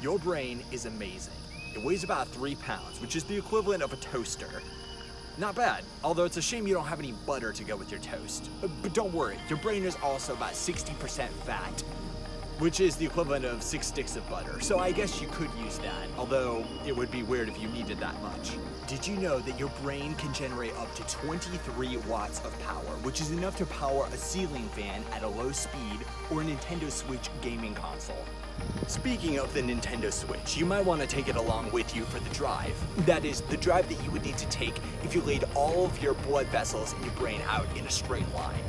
Your brain is amazing. It weighs about 3 pounds, which is the equivalent of a toaster. Not bad, although it's a shame you don't have any butter to go with your toast. But don't worry, your brain is also about 60% fat, which is the equivalent of 6 sticks of butter. So I guess you could use that, although it would be weird if you needed that much. Did you know that your brain can generate up to 23 watts of power, which is enough to power a ceiling fan at a low speed or a Nintendo Switch gaming console? Speaking of the Nintendo Switch, you might want to take it along with you for the drive. That is, the drive that you would need to take if you laid all of your blood vessels in your brain out in a straight line.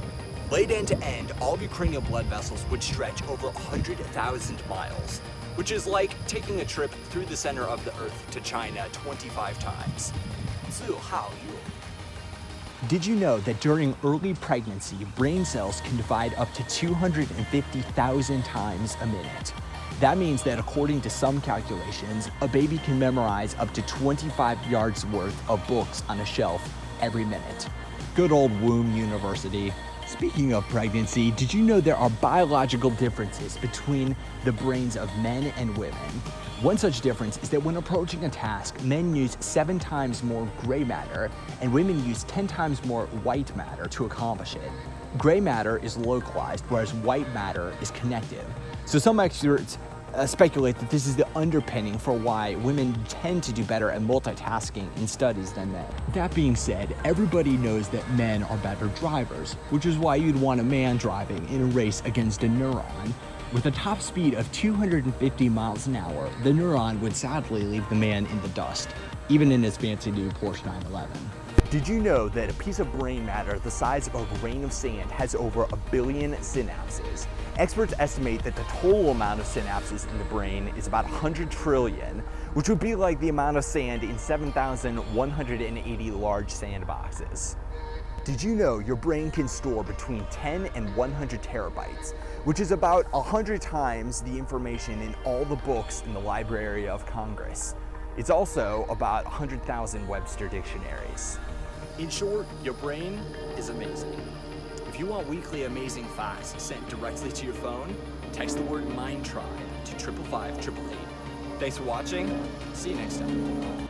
Laid end to end, all of your cranial blood vessels would stretch over 100,000 miles, which is like taking a trip through the center of the Earth to China 25 times. Did you know that during early pregnancy, brain cells can divide up to 250,000 times a minute? That means that according to some calculations, a baby can memorize up to 25 yards worth of books on a shelf every minute. Good old womb university. Speaking of pregnancy, did you know there are biological differences between the brains of men and women? One such difference is that when approaching a task, men use 7 times more gray matter and women use 10 times more white matter to accomplish it. Gray matter is localized, whereas white matter is connective. So some experts speculate that this is the underpinning for why women tend to do better at multitasking in studies than men. That being said, everybody knows that men are better drivers, which is why you'd want a man driving in a race against a neuron. With a top speed of 250 miles an hour, the neuron would sadly leave the man in the dust, even in his fancy new Porsche 911. Did you know that a piece of brain matter the size of a grain of sand has over 1 billion synapses? Experts estimate that the total amount of synapses in the brain is about 100 trillion, which would be like the amount of sand in 7,180 large sandboxes. Did you know your brain can store between 10 and 100 terabytes, which is about 100 times the information in all the books in the Library of Congress? It's also about 100,000 Webster dictionaries. In short, your brain is amazing. If you want weekly amazing facts sent directly to your phone, text the word MINDTRIBE to 555 888. Thanks for watching. See you next time.